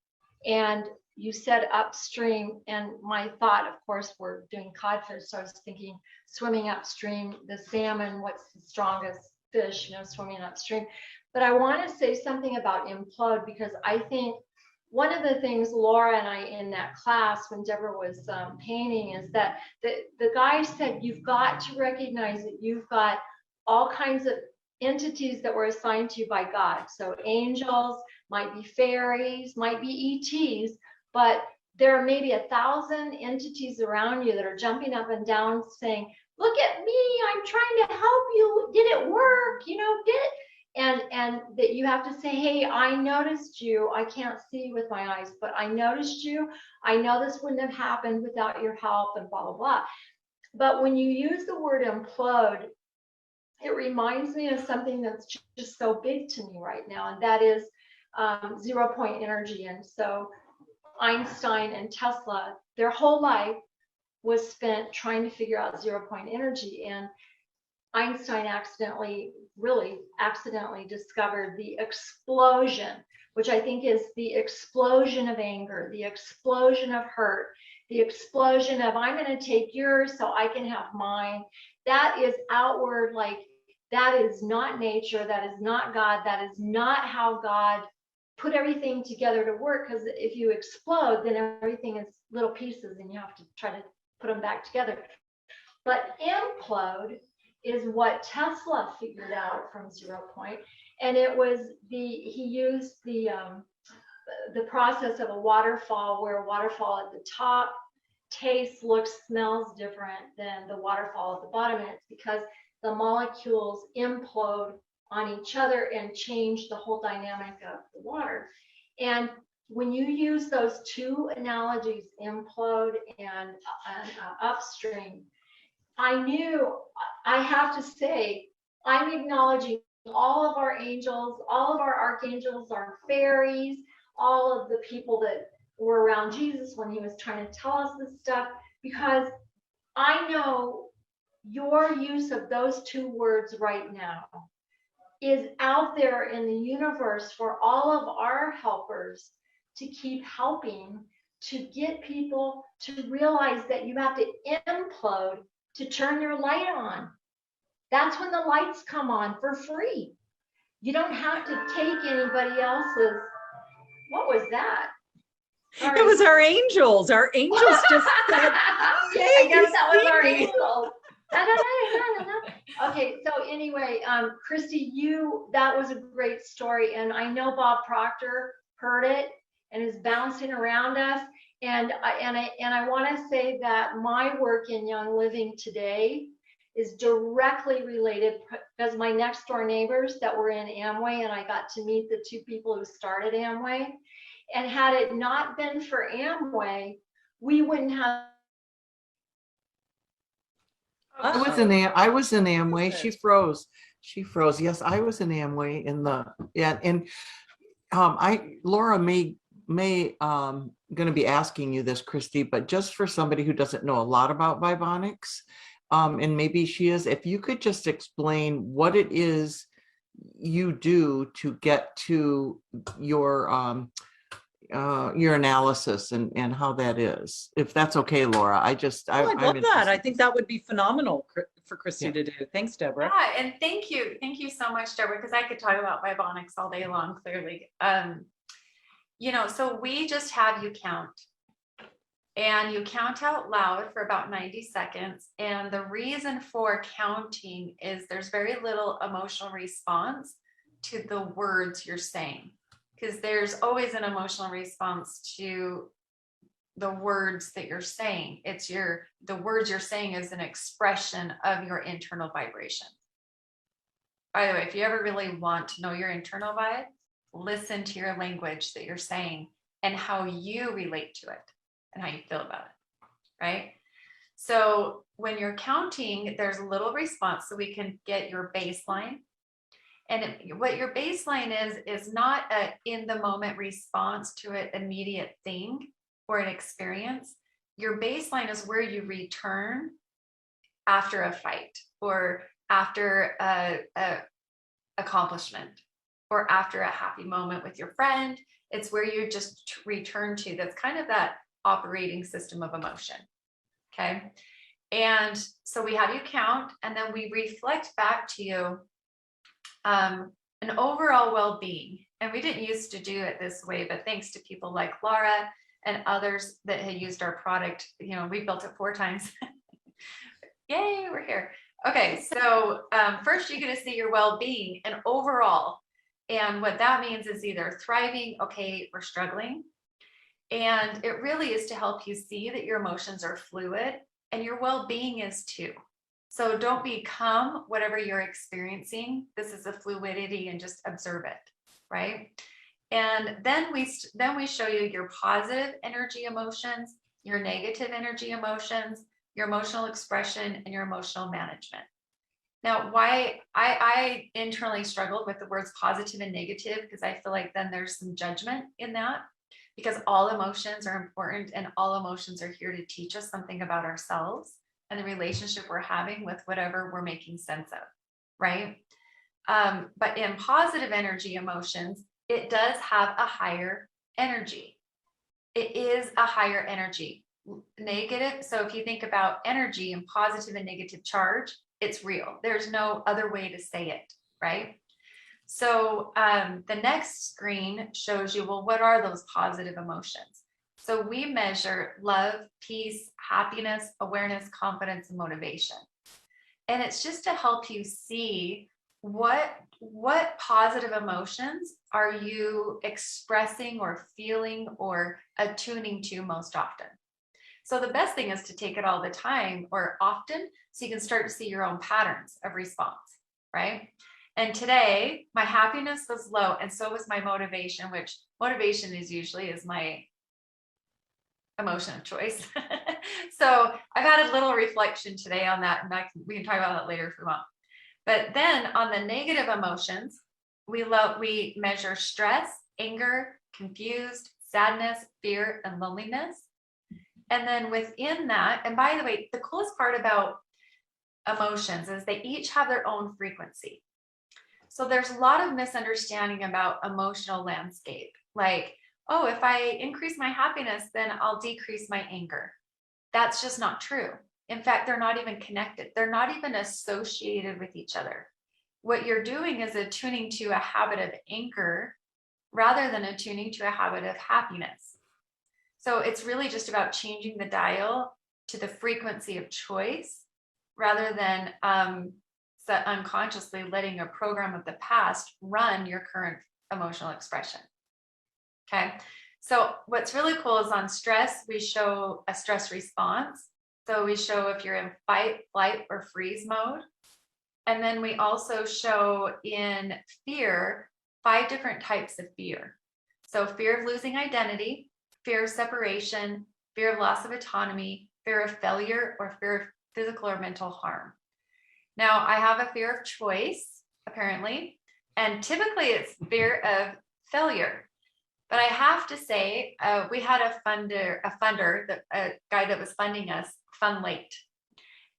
and you said upstream, and my thought, of course, we're doing codfish, so I was thinking swimming upstream, the salmon, what's the strongest fish, swimming upstream. But I want to say something about implode, because I think one of the things Laura and I in that class when Deborah was painting is that the guy said, you've got to recognize that you've got all kinds of entities that were assigned to you by God. So angels, might be fairies, might be ETs, but there are maybe 1,000 entities around you that are jumping up and down saying, look at me, I'm trying to help you. Did it work? And that you have to say, hey, I noticed you. I can't see you with my eyes, but I noticed you. I know this wouldn't have happened without your help, and blah, blah, blah. But when you use the word implode, it reminds me of something that's just so big to me right now, and that is 0-point energy. And so Einstein and Tesla, their whole life was spent trying to figure out 0-point energy. And Einstein really accidentally discovered the explosion, which I think is the explosion of anger, the explosion of hurt, the explosion of I'm going to take yours so I can have mine. That is outward, like that is not nature, that is not God, that is not how God put everything together to work, because if you explode, then everything is little pieces and you have to try to put them back together. But implode is what Tesla figured out from 0-point, and it was he used the process of a waterfall, where a waterfall at the top tastes, looks, smells different than the waterfall at the bottom, and it's because the molecules implode on each other and change the whole dynamic of the water. And when you use those two analogies, implode and upstream, I have to say, I'm acknowledging all of our angels, all of our archangels, our fairies, all of the people that were around Jesus when he was trying to tell us this stuff, because I know your use of those two words right now is out there in the universe for all of our helpers to keep helping to get people to realize that you have to implode to turn your light on. That's when the lights come on for free. You don't have to take anybody else's. What was that? Sorry. It was our angels. Our angels just said, I guess that was our angels. Okay, so anyway, Kristi, that was a great story, and I know Bob Proctor heard it and is bouncing around us. And I want to say that my work in Young Living today is directly related, because my next door neighbors that were in Amway, and I got to meet the two people who started Amway. And had it not been for Amway, we wouldn't have. I was in Amway. She froze. Yes, I was in Amway Laura made going to be asking you this, Kristi, but just for somebody who doesn't know a lot about Vibonics, and maybe she is, if you could just explain what it is you do to get to your analysis and how that is, if that's okay, Laura. I love that. I think that would be phenomenal for Kristi to do. Thanks, Deborah. Yeah, and thank you so much, Deborah, because I could talk about Vibonics all day long, clearly. So we just have you count. And you count out loud for about 90 seconds. And the reason for counting is there's very little emotional response to the words you're saying, because there's always an emotional response to the words that you're saying. The words you're saying is an expression of your internal vibration. By the way, if you ever really want to know your internal vibe, listen to your language that you're saying and how you relate to it and how you feel about it, right? So when you're counting, there's a little response so we can get your baseline. And what your baseline is not a in the moment response to an immediate thing or an experience. Your baseline is where you return after a fight or after a accomplishment or after a happy moment with your friend. It's where you just return to. That's kind of that operating system of emotion. Okay. And so we have you count, and then we reflect back to you an overall well-being. And we didn't used to do it this way, but thanks to people like Laura and others that had used our product, we built it 4 times. Yay, we're here. Okay, so first you're going to see your well-being and overall. And what that means is either thriving, okay, or struggling. And it really is to help you see that your emotions are fluid and your well-being is too. So don't become whatever you're experiencing. This is a fluidity, and just observe it, right? And then we show you your positive energy emotions, your negative energy emotions, your emotional expression, and your emotional management. Now, why I internally struggled with the words positive and negative, because I feel like then there's some judgment in that, because all emotions are important and all emotions are here to teach us something about ourselves and the relationship we're having with whatever we're making sense of, right? But in positive energy emotions, it does have a higher energy. It is a higher energy. Negative, so if you think about energy and positive and negative charge, it's real. There's no other way to say it, right? So the next screen shows you, well, what are those positive emotions? So we measure love, peace, happiness, awareness, confidence, and motivation. And it's just to help you see what positive emotions are you expressing or feeling or attuning to most often. So the best thing is to take it all the time or often, so you can start to see your own patterns of response, right? And today, my happiness was low, and so was my motivation, which motivation is my emotion of choice. So I've had a little reflection today on that, and we can talk about that later if we want. But then on the negative emotions, we measure stress, anger, confused, sadness, fear, and loneliness. And then within that, and by the way, the coolest part about emotions is they each have their own frequency. So there's a lot of misunderstanding about emotional landscape. Like, oh, if I increase my happiness, then I'll decrease my anger. That's just not true. In fact, they're not even connected. They're not even associated with each other. What you're doing is attuning to a habit of anger rather than attuning to a habit of happiness. So it's really just about changing the dial to the frequency of choice rather than unconsciously letting a program of the past run your current emotional expression. Okay, so what's really cool is on stress, we show a stress response. So we show if you're in fight, flight, or freeze mode. And then we also show in fear, 5 different types of fear. So fear of losing identity, fear of separation, fear of loss of autonomy, fear of failure, or fear of physical or mental harm. Now, I have a fear of choice, apparently, and typically it's fear of failure. But I have to say, we had a guy that was funding us fund late.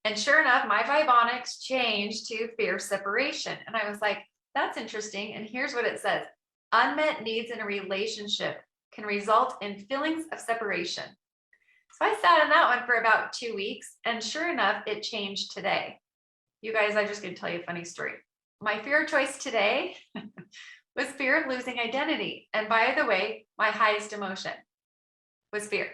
And sure enough, my Vibonics changed to fear separation. And I was like, that's interesting. And here's what it says. Unmet needs in a relationship can result in feelings of separation. So I sat in that one for about 2 weeks. And sure enough, it changed today. You guys, I'm just going to tell you a funny story. My fear choice today was fear of losing identity. And by the way, my highest emotion was fear.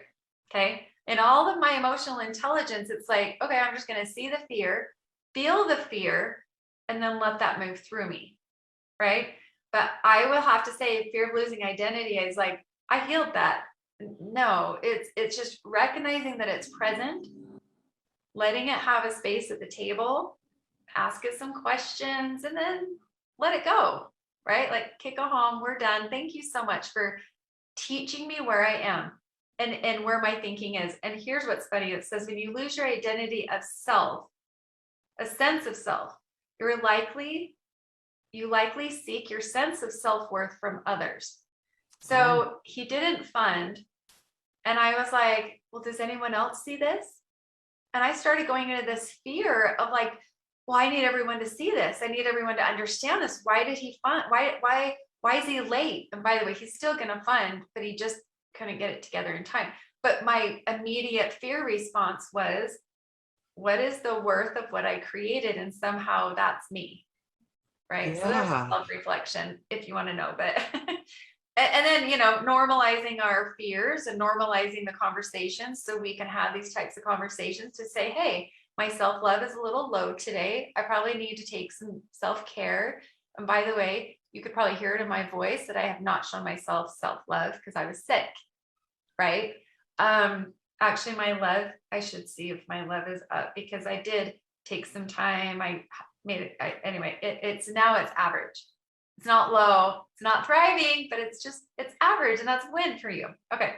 Okay. In all of my emotional intelligence, it's like, okay, I'm just going to see the fear, feel the fear, and then let that move through me. Right. But I will have to say, fear of losing identity is like, I healed that. No, it's just recognizing that it's present, letting it have a space at the table, ask it some questions, and then let it go. Right? Like, kick a home, we're done. Thank you so much for teaching me where I am and where my thinking is. And here's what's funny. It says, when you lose your identity of self, a sense of self, you likely seek your sense of self-worth from others. So he didn't fund. And I was like, well, does anyone else see this? And I started going into this fear of like, well, I need everyone to see this. I need everyone to understand this. Why did he fund? Why is he late? And by the way, he's still going to fund, but he just couldn't get it together in time. But my immediate fear response was, what is the worth of what I created? And somehow that's me. Right. Yeah. So that's self-reflection, if you want to know, but and then, normalizing our fears and normalizing the conversations so we can have these types of conversations to say, hey, my self-love is a little low today. I probably need to take some self-care. And by the way, you could probably hear it in my voice that I have not shown myself self-love because I was sick. Right. Actually, my love, I should see if my love is up because I did take some time. I made it. Anyway, it's average. It's not low. It's not thriving, but it's average. And that's a win for you. Okay.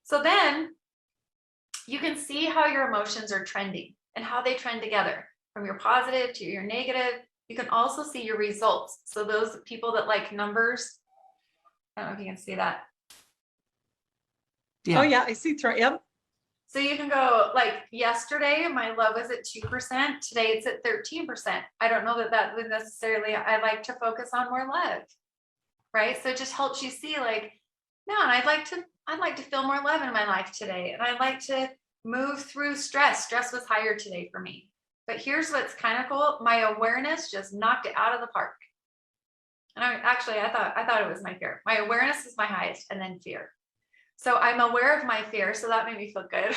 So then you can see how your emotions are trending and how they trend together from your positive to your negative. You can also see your results. So those people that like numbers, I don't know if you can see that. Yeah. Oh yeah, I see. Yep. So you can go like yesterday, my love was at 2%. Today it's at 13%. I don't know that would necessarily, I like to focus on more love, right? So it just helps you see like, no, and I'd like to feel more love in my life today. And I'd like to move through stress. Stress was higher today for me. But here's what's kind of cool. My awareness just knocked it out of the park. And I thought it was my fear. My awareness is my highest and then fear. So I'm aware of my fear. So that made me feel good.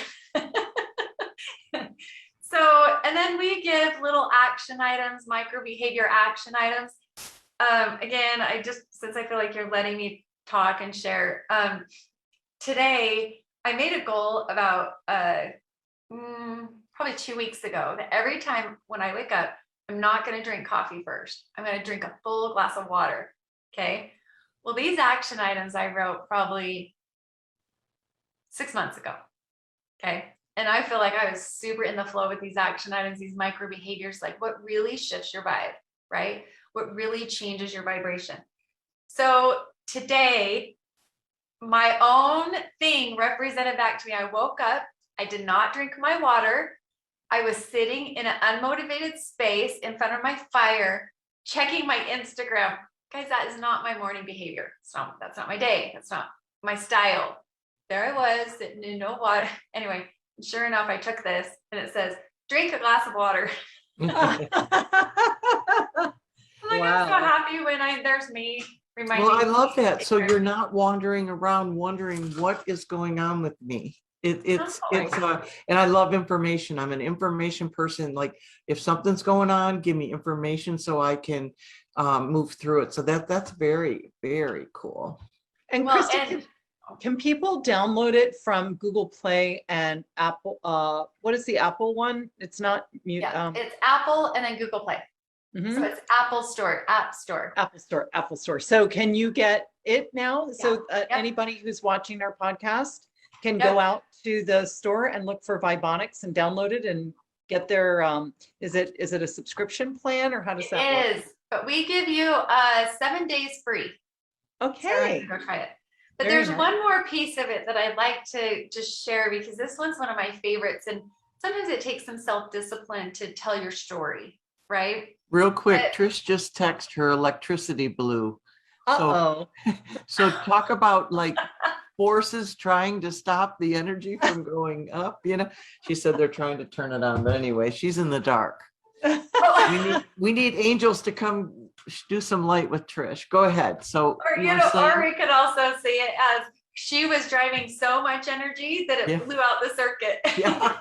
And then we give little action items, micro behavior action items. Again, since I feel like you're letting me talk and share, today I made a goal about probably 2 weeks ago that every time when I wake up, I'm not going to drink coffee first. I'm going to drink a full glass of water. Okay. Well, these action items I wrote probably 6 months ago. Okay. And I feel like I was super in the flow with these action items, these micro behaviors, like what really shifts your vibe, right? What really changes your vibration. So today, my own thing represented back to me. I woke up, I did not drink my water. I was sitting in an unmotivated space in front of my fire, checking my Instagram. Guys, that is not my morning behavior. That's not my day. That's not my style. There I was sitting in no water. Anyway, sure enough, I took this and it says, drink a glass of water. I'm like, I'm so happy when there's me reminding me. Well, I love that. So you're not wandering around wondering what is going on with me. It's and I love information. I'm an information person. Like if something's going on, give me information so I can move through it. So that's very, very cool. And Kristi, can people download it from Google Play and Apple? What is the Apple one? It's not. It's Apple and then Google Play. Mm-hmm. So it's App Store. So can you get it now? Yeah. So anybody who's watching our podcast can go out to the store and look for Vibonics and download it and get their. Is it a subscription plan or how does that work? It is, but we give you 7 days free. Okay. So go try it. But Very there's nice. one more piece of it that I'd like to just share, because this one's one of my favorites. And sometimes it takes some self-discipline to tell your story, right? Real quick, But- Trish just texted her electricity blew. Uh-oh. So talk about like forces trying to stop the energy from going up, you know? She said they're trying to turn it on, but anyway, she's in the dark. We need angels to come do some light with Trish. Go ahead. So Or, you you were know, or saying, we could also see it as she was driving so much energy that it Yeah. blew out the circuit. yeah,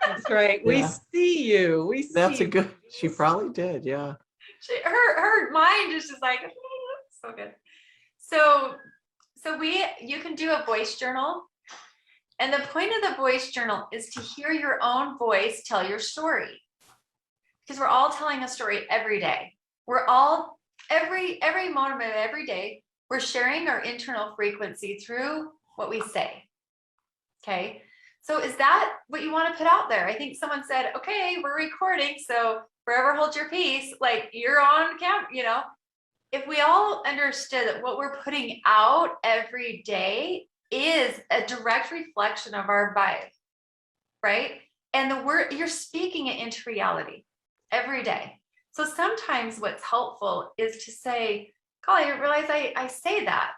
That's right. We Yeah. see you. We see that's a you. good, she probably did. Yeah. Her mind is just like, so good. So you can do a voice journal. And the point of the voice journal is to hear your own voice tell your story. Because we're all telling a story every day. We're all, every moment of every day, we're sharing our internal frequency through what we say. Okay. So is that what you want to put out there? I think someone said, okay, we're recording. So forever hold your peace. Like you're on camera, you know. If we all understood that what we're putting out every day is a direct reflection of our vibe, right? And the word, you're speaking it into reality every day. So sometimes what's helpful is to say, golly, I didn't realize I say that.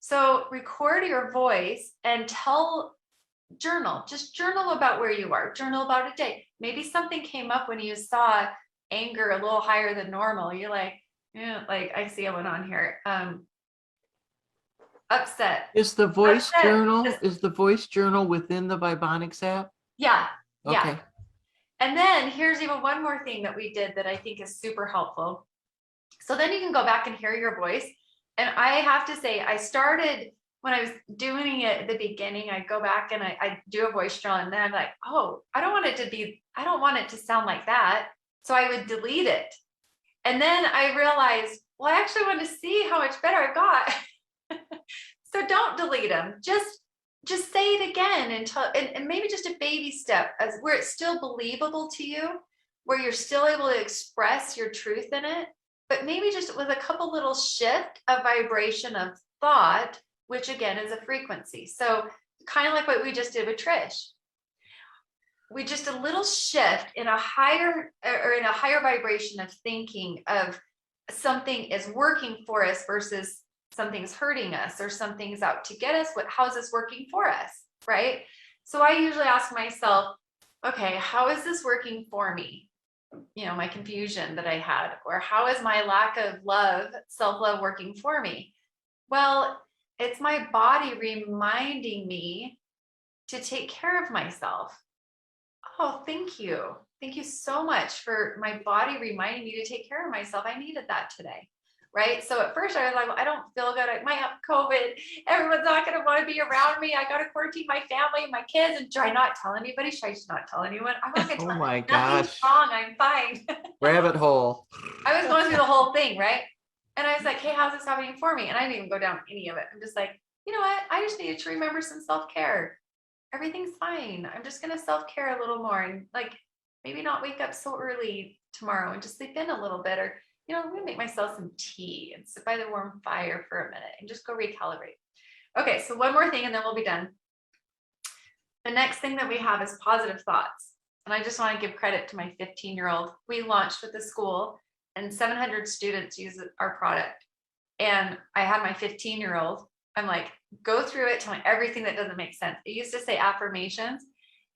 So record your voice and just journal about where you are, journal about a day. Maybe something came up when you saw anger a little higher than normal. You're like, yeah, like I see one on here. Upset. Is the voice Upset. journal within the Vibonics app? Yeah. Yeah. Okay. And then here's even one more thing that we did that I think is super helpful. So then you can go back and hear your voice. And I have to say, I started when I was doing it at the beginning, I go back and I do a voice journal, and then I'm like, oh, I don't want it to sound like that. So I would delete it. And then I realized, well, I actually want to see how much better I've got. So don't delete them. Just say it again and maybe just a baby step as where it's still believable to you, where you're still able to express your truth in it, but maybe just with a couple little shift of vibration of thought, which again is a frequency. So kind of like what we just did with Trish. We just a little shift in a higher vibration of thinking of something is working for us versus something's hurting us or something's out to get us. How is this working for us? Right. So I usually ask myself, okay, how is this working for me? You know, my confusion that I had, or how is my lack of love, self-love working for me? Well, it's my body reminding me to take care of myself. Oh, thank you. Thank you so much for my body reminding me to take care of myself. I needed that today. Right. So at first I was like, well, I don't feel good. I might have COVID. Everyone's not going to want to be around me. I got to quarantine my family and my kids. And should I not tell anybody? Should I just not tell anyone? I'm not going to Oh tell my nothing's gosh. wrong. I'm fine. Rabbit hole. I was going through the whole thing. Right. And I was like, hey, how's this happening for me? And I didn't even go down any of it. I'm just like, you know what? I just needed to remember some self-care. Everything's fine. I'm just going to self-care a little more and like maybe not wake up so early tomorrow and just sleep in a little bit, or, you know, I'm going to make myself some tea and sit by the warm fire for a minute and just go recalibrate. Okay. So one more thing and then we'll be done. The next thing that we have is positive thoughts. And I just want to give credit to my 15-year-old. We launched with the school and 700 students use our product. And I had my 15-year-old, I'm like, go through it, tell me everything that doesn't make sense. It used to say affirmations.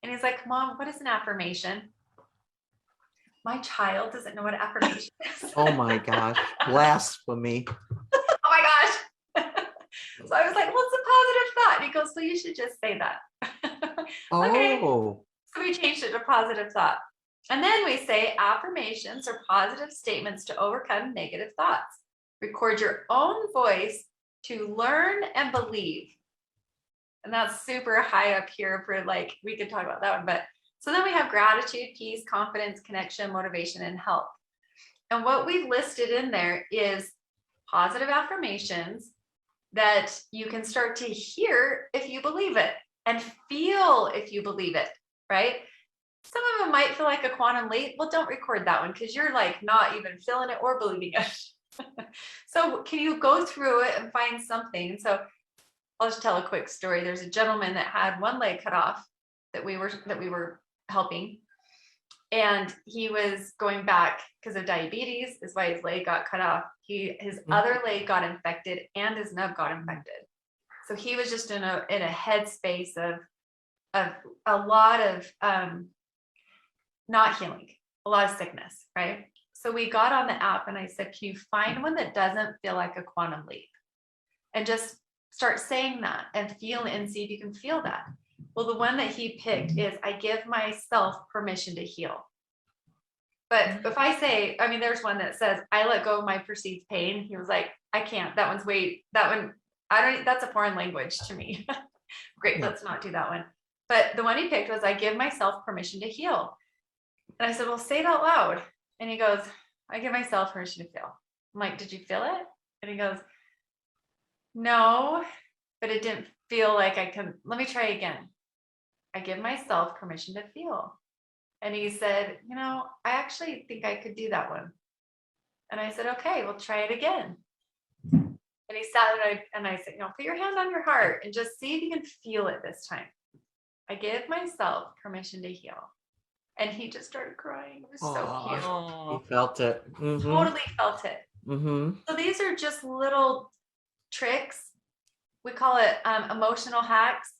And he's like, Mom, what is an affirmation? My child doesn't know what affirmation is. Oh my gosh. Blasphemy. Oh my gosh. So I was like, what's a positive thought? And he goes, well, you should just say that. Okay. Oh. So we changed it to positive thought. And then we say affirmations are positive statements to overcome negative thoughts. Record your own voice to learn and believe. And that's super high up here for like, we could talk about that one, but so then we have gratitude, peace, confidence, connection, motivation, and health. And what we've listed in there is positive affirmations that you can start to hear if you believe it and feel if you believe it, right? Some of them might feel like a quantum leap. Well, don't record that one because you're like not even feeling it or believing it. So can you go through it and find something? So I'll just tell a quick story. There's a gentleman that had one leg cut off that we were helping. And he was going back because of diabetes, is why his leg got cut off. His other leg got infected and his nub got infected. So he was just in a headspace of a lot of not healing, a lot of sickness, right? So we got on the app and I said, can you find one that doesn't feel like a quantum leap? And just start saying that and feel and see if you can feel that. Well, the one that he picked is, I give myself permission to heal. But if I say, I mean, there's one that says, I let go of my perceived pain. He was like, I can't, that's a foreign language to me. Great, let's not do that one. But the one he picked was, I give myself permission to heal. And I said, well, say it out loud. And he goes, I give myself permission to feel. I'm like, did you feel it? And he goes, no, but it didn't feel like I can. Let me try again. I give myself permission to feel. And he said, I actually think I could do that one. And I said, okay, we'll try it again. And he sat there and I said, put your hand on your heart and just see if you can feel it this time. I give myself permission to heal. And he just started crying. It was so cute. He felt it. Totally felt it. So these are just little tricks. We call it emotional hacks,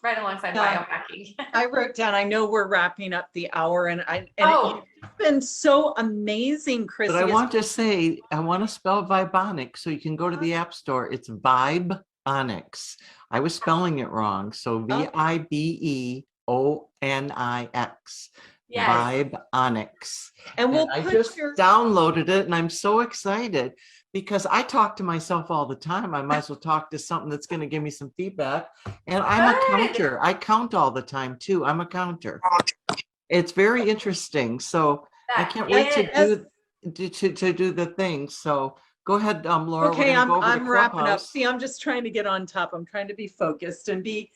right alongside biohacking. I wrote down, I know we're wrapping up the hour it's been so amazing, Kristi. But I want to say, I want to spell Vibonics, so you can go to the App Store. It's Vibonix. I was spelling it wrong. So Vibeonix. Yes. Vibonix. And I just downloaded it and I'm so excited because I talk to myself all the time. I might as well talk to something that's going to give me some feedback. And I'm a counter. I count all the time too. I'm a counter. It's very interesting. So I can't wait to do the thing. So go ahead, Laura. Okay, I'm wrapping up. See, I'm just trying to get on top. I'm trying to be focused and be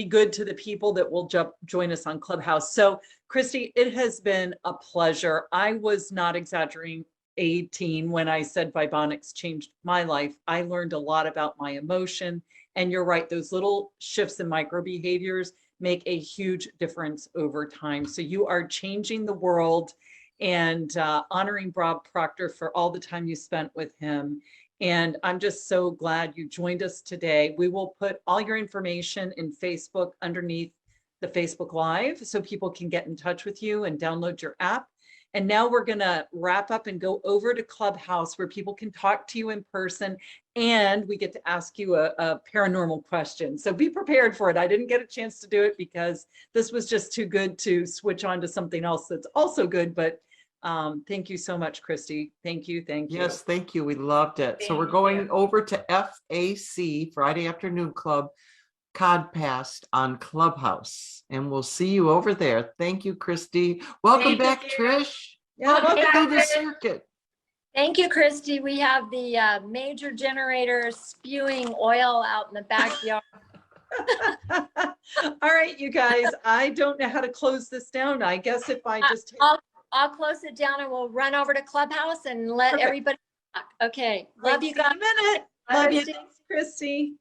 good to the people that will join us on Clubhouse. So Kristi, it has been a pleasure. I was not exaggerating 18 when I said Vibonics changed my life. I learned a lot about my emotion, and you're right, those little shifts in micro behaviors make a huge difference over time. So you are changing the world, and honoring Bob Proctor for all the time you spent with him. And I'm just so glad you joined us today. We will put all your information in Facebook underneath the Facebook Live so people can get in touch with you and download your app. And now we're going to wrap up and go over to Clubhouse where people can talk to you in person, and we get to ask you a paranormal question. So be prepared for it. I didn't get a chance to do it because this was just too good to switch on to something else that's also good. But thank you so much, Kristi. Thank you. Yes, thank you. We loved it. So we're going over to FAC, Friday Afternoon Club, CodPast on Clubhouse, and we'll see you over there. Thank you, Kristi. Welcome back, Trish. Yeah, welcome to the circuit. Thank you, Kristi. We have the major generator spewing oil out in the backyard. All right, you guys, I don't know how to close this down. I guess if I just I'll close it down and we'll run over to Clubhouse and let everybody talk. Okay. Love you guys. In a minute. Love you. Thanks, Kristi.